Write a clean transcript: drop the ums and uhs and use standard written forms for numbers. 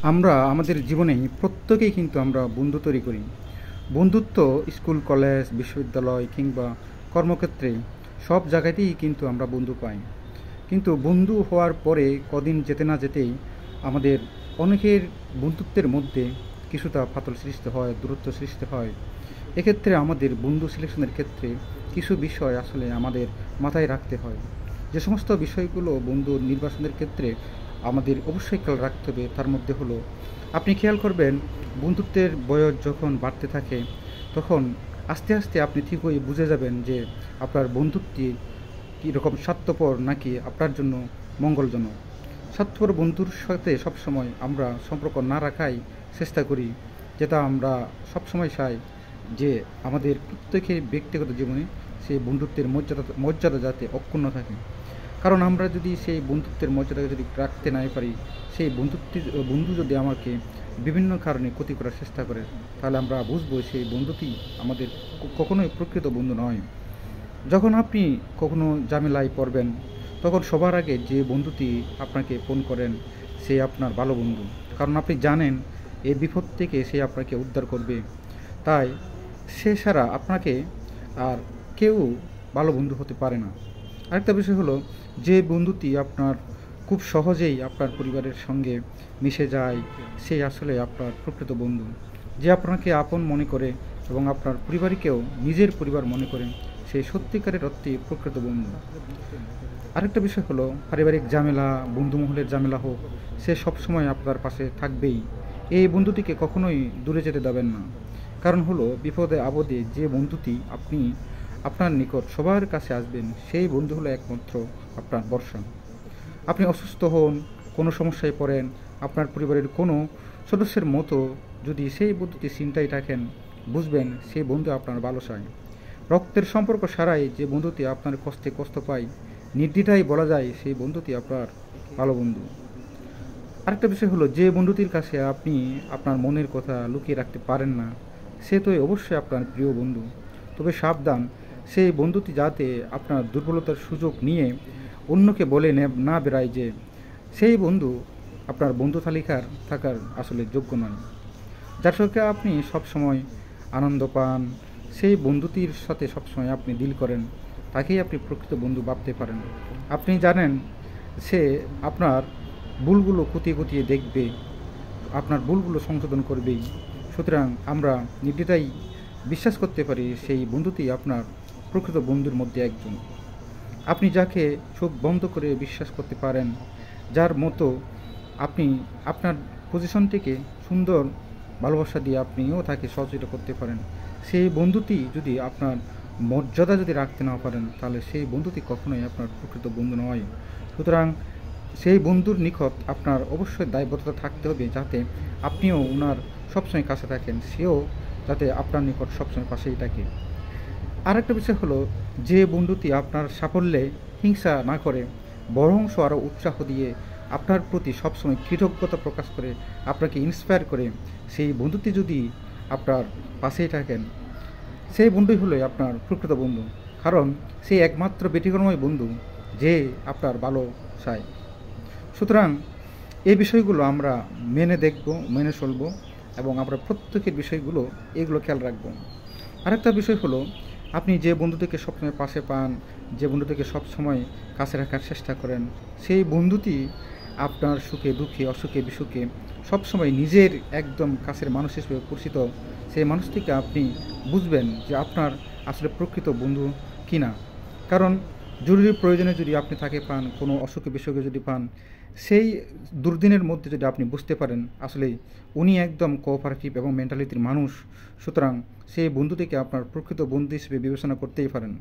আমরা আমাদের জীবনে প্রত্যেকেই কিন্তু আমরা বন্ধু তৈরি করি। বন্ধুত্ব স্কুল, কলেজ, বিশ্ববিদ্যালয় কিংবা কর্মক্ষেত্রে সব জায়গাতেই কিন্তু আমরা বন্ধু পাই। কিন্তু বন্ধু হওয়ার পরে কদিন যেতে না যেতেই আমাদের অনেকের বন্ধুত্বের মধ্যে কিছুটা ফাটল সৃষ্টি হয়, দূরত্ব সৃষ্টি হয়। এক্ষেত্রে আমাদের বন্ধু সিলেকশনের ক্ষেত্রে কিছু বিষয় আসলে আমাদের মাথায় রাখতে হয়। যে সমস্ত বিষয়গুলো বন্ধু নির্বাচনের ক্ষেত্রে আমাদের অবশ্যই খেয়াল রাখতে হবে, তার মধ্যে হলো আপনি খেয়াল করবেন বন্ধুত্বের বয়স যখন বাড়তে থাকে তখন আস্তে আস্তে আপনি ঠিকই বুঝে যাবেন যে আপনার বন্ধুত্বটি কীরকম স্বার্থপর নাকি আপনার জন্য মঙ্গলজনক। স্বার্থপর বন্ধুর সাথে সবসময় আমরা সম্পর্ক না রাখাই চেষ্টা করি, যেটা আমরা সবসময় চাই যে আমাদের প্রত্যেকের ব্যক্তিগত জীবনে সেই বন্ধুত্বের মর্যাদা মর্যাদা যাতে অক্ষুণ্ণ থাকে। কারণ আমরা যদি সেই বন্ধুত্বের মর্যাদা যদি রাখতে নাই পারি, সেই বন্ধু যদি আমাকে বিভিন্ন কারণে ক্ষতি করার চেষ্টা করে, তাহলে আমরা বুঝবো সেই বন্ধুটি আমাদের কখনোই প্রকৃত বন্ধু নয়। যখন আপনি কখনো ঝামেলায় পড়বেন তখন সবার আগে যে বন্ধুটি আপনাকে ফোন করেন সে আপনার ভালো বন্ধু। কারণ আপনি জানেন এই বিপদ থেকে সে আপনাকে উদ্ধার করবে। তাই সে ছাড়া আপনাকে আর কেউ ভালো বন্ধু হতে পারে না। আরেকটা বিষয় হলো, যে বন্ধুটি আপনার খুব সহজেই আপনার পরিবারের সঙ্গে মিশে যায় সে আসলে আপনার প্রকৃত বন্ধু। যে আপনাকে আপন মনে করে এবং আপনার পরিবারকেও নিজের পরিবার মনে করে সেই সত্যিকারের অর্থে প্রকৃত বন্ধু। আরেকটা বিষয় হলো, পারিবারিক ঝামেলা, বন্ধুমহলের ঝামেলা হোক, সে সবসময় আপনার পাশে থাকবেই। এই বন্ধুটিকে কখনোই দূরে যেতে দেবেন না। কারণ হলো, বিপদে আপদে যে বন্ধুটি আপনার নিকট সবার কাছে আসবেন সেই বন্ধু হলো একমাত্র আপনার ভরসা। আপনি অসুস্থ হন, কোনো সমস্যায় পড়েন, আপনার পরিবারের কোনো সদস্যের মতো যদি সেই বন্ধুটি চিন্তায় থাকেন, বুঝবেন সেই বন্ধু আপনার ভালো চায়। রক্তের সম্পর্ক ছাড়াই যে বন্ধুটি আপনার কষ্টে কষ্ট পায়, নির্দ্বিধায় বলা যায় সেই বন্ধুটি আপনার ভালো বন্ধু। আরেকটা বিষয় হলো, যে বন্ধুটির কাছে আপনি আপনার মনের কথা লুকিয়ে রাখতে পারেন না সে তো অবশ্যই আপনার প্রিয় বন্ধু। তবে সাবধান, সেই বন্ধুটি যাতে আপনার দুর্বলতার সুযোগ নিয়ে অন্যকে বলে না বেড়ায় যে সেই বন্ধু আপনার বন্ধু তালিকার থাকার আসলে যোগ্য নয়। যার সঙ্গে আপনি সবসময় আনন্দ পান, সেই বন্ধুটির সাথে সবসময় আপনি ডিল করেন, তাকেই আপনি প্রকৃত বন্ধু ভাবতে পারেন। আপনি জানেন সে আপনার ভুলগুলো কুতিয়ে কুতিয়ে দেখবে, আপনার ভুলগুলো সংশোধন করবেই। সুতরাং আমরা নির্দ্বিধায় বিশ্বাস করতে পারি সেই বন্ধুটি আপনার প্রকৃত বন্ধুর মধ্যে একজন। আপনি যাকে চোখ বন্ধ করে বিশ্বাস করতে পারেন, যার মতো আপনি আপনার পজিশন থেকে সুন্দর ভালোবাসা দিয়ে আপনিও তাকে সহযোগিতা করতে পারেন, সেই বন্ধুটি যদি আপনার মর্যাদা যদি রাখতে না পারেন তাহলে সেই বন্ধুটি কখনোই আপনার প্রকৃত বন্ধু নয়। সুতরাং সেই বন্ধুর নিকট আপনার অবশ্যই দায়বদ্ধতা থাকতে হবে যাতে আপনিও ওনার সবসময় কাছে থাকেন, সেও যাতে আপনার নিকট সবসময় পাশেই থাকে। আরেকটা বিষয় হলো, যে বন্ধুটি আপনার সাফল্যে হিংসা না করে বরংশ আরও উৎসাহ দিয়ে আপনার প্রতি সবসময় কৃতজ্ঞতা প্রকাশ করে আপনাকে ইন্সপায়ার করে, সেই বন্ধুটি যদি আপনার পাশেই থাকেন সেই বন্ধুই হলো আপনার প্রকৃত বন্ধু। কারণ সেই একমাত্র ব্যতিক্রমী বন্ধু যে আপনার ভালো চায়। সুতরাং এই বিষয়গুলো আমরা মেনে দেখব, মেনে চলব এবং আমরা প্রত্যেকের বিষয়গুলো এগুলো খেয়াল রাখব। আরেকটা বিষয় হলো, আপনি যে বন্ধুটিকে সবসময় পাশে পান, যে বন্ধুটিকে সবসময় কাছে রাখার চেষ্টা করেন, সেই বন্ধুটি আপনার সুখে দুঃখে অসুখে বিসুখে সবসময় নিজের একদম কাছের মানুষ হিসেবে পরিচিত, সেই মানুষটিকে আপনি বুঝবেন যে আপনার আসলে প্রকৃত বন্ধু কিনা। কারণ জরুরি প্রয়োজনে যদি আপনি তাকে পান, কোনো অসুখে বিসুখে যদি পান, সেই দুর্দিনের মধ্যে যদি আপনি বুঝতে পারেন আসলে উনি একদম কোঅপারেটিভ এবং মেন্টালিটির মানুষ, সুতরাং সেই বন্ধুটিকে আপনার প্রকৃত বন্ধু হিসেবে বিবেচনা করতেই পারেন।